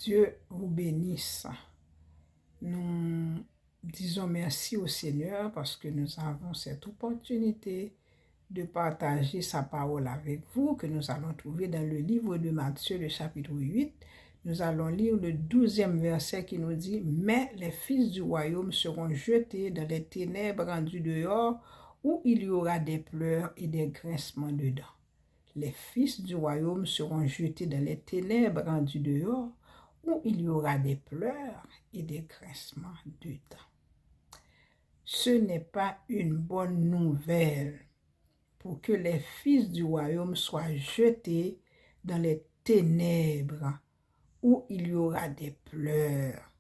Dieu vous bénisse. Nous disons merci au Seigneur parce que nous avons cette opportunité de partager sa parole avec vous que nous allons trouver dans le livre de Matthieu, le chapitre 8. Nous allons lire le 12e verset qui nous dit « Mais les fils du royaume seront jetés dans les ténèbres rendues dehors où il y aura des pleurs et des grincements dedans. » Les fils du royaume seront jetés dans les ténèbres rendues dehors où il y aura des pleurs et des grincements dedans. Ce n'est pas une bonne nouvelle pour que les fils du royaume soient jetés dans les ténèbres où il y aura des pleurs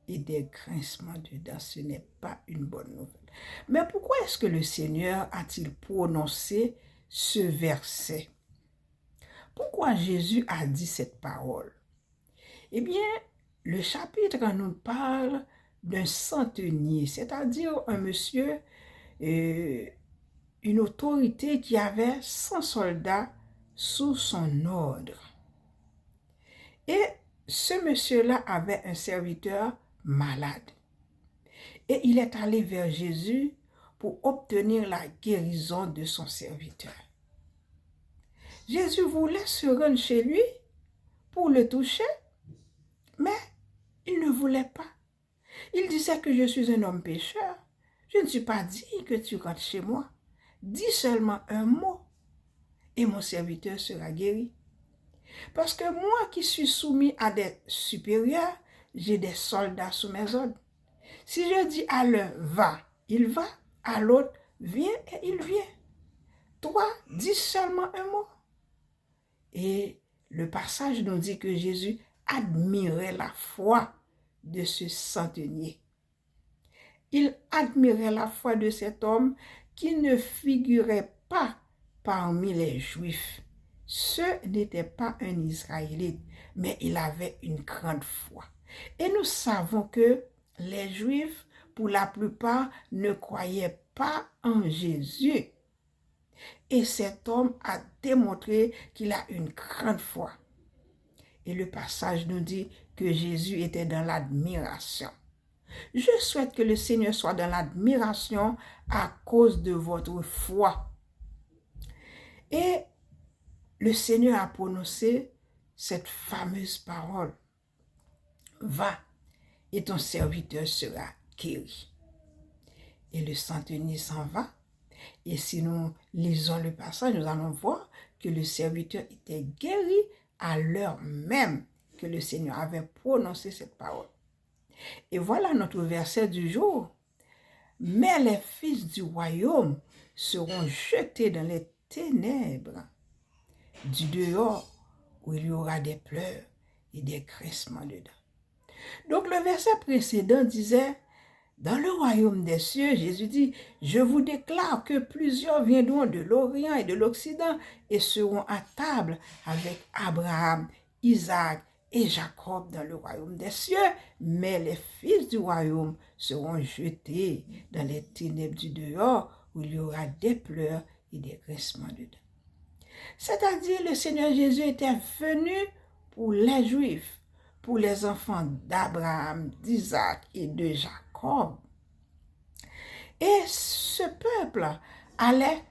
et des grincements dedans. Ce n'est pas une bonne nouvelle. Mais pourquoi est-ce que le Seigneur a-t-il prononcé ce verset? Pourquoi Jésus a dit cette parole? Eh bien, le chapitre nous parle d'un centenier, c'est-à-dire un monsieur, une autorité qui avait 100 soldats sous son ordre. Et ce monsieur-là avait un serviteur malade. Et il est allé vers Jésus pour obtenir la guérison de son serviteur. Jésus voulait se rendre chez lui pour le toucher, mais il ne voulait pas. Il disait que je suis un homme pécheur. Je ne suis pas dit que tu rentres chez moi. Dis seulement un mot et mon serviteur sera guéri. Parce que moi qui suis soumis à des supérieurs, j'ai des soldats sous mes ordres. Si je dis à l'un va, il va, à l'autre viens et il vient. Toi, dis seulement un mot. Et le passage nous dit que Jésus admirait la foi de ce centenier. Il admirait la foi de cet homme qui ne figurait pas parmi les Juifs. Ce n'était pas un Israélite, mais il avait une grande foi. Et nous savons que les Juifs, pour la plupart, ne croyaient pas en Jésus. Et cet homme a démontré qu'il a une grande foi. Et le passage nous dit que Jésus était dans l'admiration. Je souhaite que le Seigneur soit dans l'admiration à cause de votre foi. Et le Seigneur a prononcé cette fameuse parole. Va et ton serviteur sera guéri. Et le centenier s'en va. Et si nous lisons le passage, nous allons voir que le serviteur était guéri à l'heure même que le Seigneur avait prononcé cette parole. Et voilà notre verset du jour. Mais les fils du royaume seront jetés dans les ténèbres du dehors où il y aura des pleurs et des grincements dedans. Donc le verset précédent disait, dans le royaume des cieux, Jésus dit, je vous déclare que plusieurs viendront de l'Orient et de l'Occident et seront à table avec Abraham, Isaac et Jacob dans le royaume des cieux, mais les fils du royaume seront jetés dans les ténèbres du dehors où il y aura des pleurs et des grincements dedans. C'est-à-dire, le Seigneur Jésus était venu pour les Juifs, pour les enfants d'Abraham, d'Isaac et de Jacob. Et ce peuple allait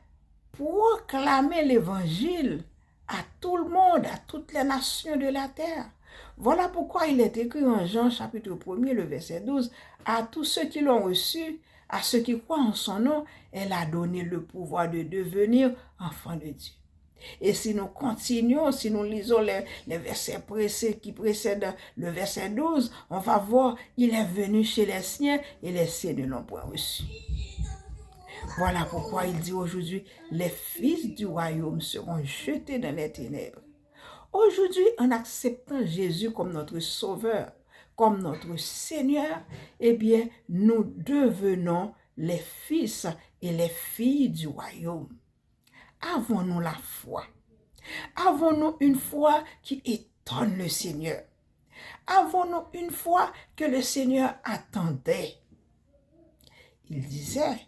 proclamer l'évangile à tout le monde, à toutes les nations de la terre. Voilà pourquoi il est écrit en Jean chapitre 1er, le verset 12, à tous ceux qui l'ont reçu, à ceux qui croient en son nom, elle a donné le pouvoir de devenir enfants de Dieu. Et si nous continuons, si nous lisons les versets qui précèdent le verset 12, on va voir, il est venu chez les siens et les siens ne l'ont point reçu. Voilà pourquoi il dit aujourd'hui, les fils du royaume seront jetés dans les ténèbres. Aujourd'hui, en acceptant Jésus comme notre sauveur, comme notre Seigneur, eh bien, nous devenons les fils et les filles du royaume. Avons-nous la foi? Avons-nous une foi qui étonne le Seigneur? Avons-nous une foi que le Seigneur attendait? Il disait,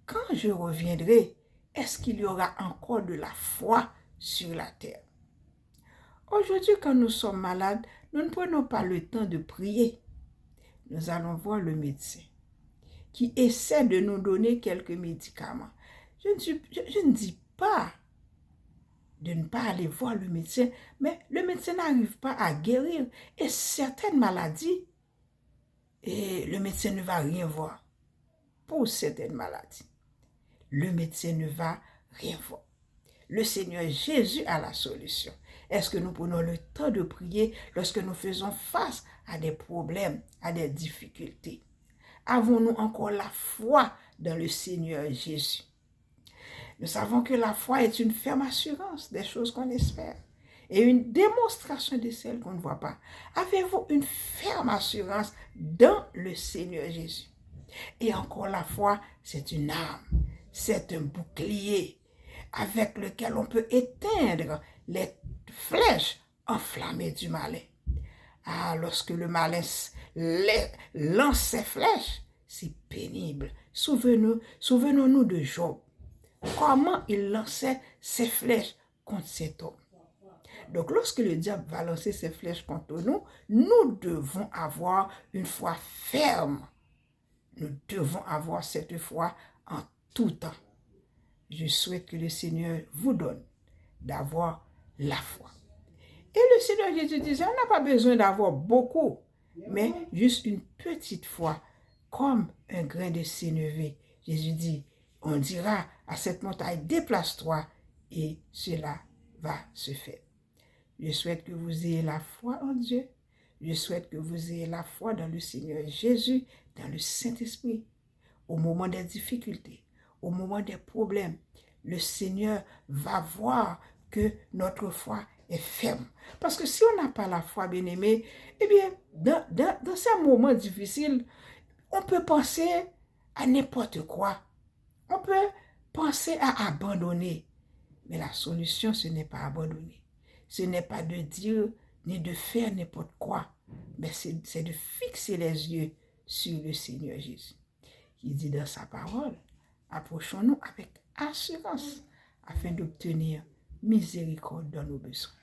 quand je reviendrai, est-ce qu'il y aura encore de la foi sur la terre? Aujourd'hui, quand nous sommes malades, nous ne prenons pas le temps de prier. Nous allons voir le médecin qui essaie de nous donner quelques médicaments. Je ne dis pas de ne pas aller voir le médecin, mais le médecin n'arrive pas à guérir. Et certaines maladies, et le médecin ne va rien voir. Pour certaines maladies, le médecin ne va rien voir. Le Seigneur Jésus a la solution. Est-ce que nous prenons le temps de prier lorsque nous faisons face à des problèmes, à des difficultés? Avons-nous encore la foi dans le Seigneur Jésus? Nous savons que la foi est une ferme assurance des choses qu'on espère et une démonstration de celles qu'on ne voit pas. Avez-vous une ferme assurance dans le Seigneur Jésus? Et encore la foi, c'est une arme, c'est un bouclier avec lequel on peut éteindre les flèches enflammées du malin. Ah, lorsque le malin lance ses flèches, c'est pénible. Souvenons-nous de Job. Comment il lançait ses flèches contre cet homme. Donc, lorsque le diable va lancer ses flèches contre nous, nous devons avoir une foi ferme. Nous devons avoir cette foi en tout temps. Je souhaite que le Seigneur vous donne d'avoir la foi. Et le Seigneur Jésus disait, on n'a pas besoin d'avoir beaucoup, mais juste une petite foi, comme un grain de sénévé. Jésus dit, on dira à cette montagne, déplace-toi, et cela va se faire. Je souhaite que vous ayez la foi en Dieu. Je souhaite que vous ayez la foi dans le Seigneur Jésus, dans le Saint-Esprit. Au moment des difficultés, au moment des problèmes, le Seigneur va voir que notre foi est ferme. Parce que si on n'a pas la foi, bien-aimé, eh bien, dans ces moments difficiles, on peut penser à n'importe quoi. On peut penser à abandonner. Mais la solution, ce n'est pas abandonner. Ce n'est pas de dire ni de faire n'importe quoi, mais c'est de fixer les yeux sur le Seigneur Jésus. Il dit dans sa parole, approchons-nous avec assurance afin d'obtenir miséricorde dans nos besoins.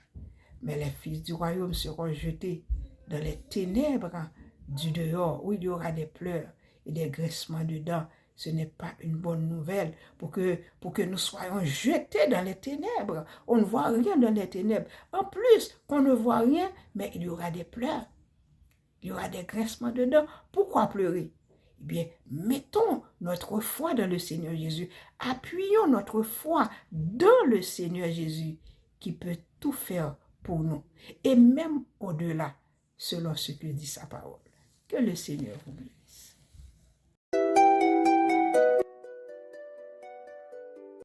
Mais les fils du royaume seront jetés dans les ténèbres du dehors, où il y aura des pleurs et des graissements de dents. Ce n'est pas une bonne nouvelle pour que nous soyons jetés dans les ténèbres. On ne voit rien dans les ténèbres. En plus, qu'on ne voit rien, mais il y aura des pleurs. Il y aura des graissements de dents. Pourquoi pleurer? Eh bien, mettons notre foi dans le Seigneur Jésus. Appuyons notre foi dans le Seigneur Jésus qui peut tout faire pour nous. Et même au-delà, selon ce que dit sa parole. Que le Seigneur vous bénisse.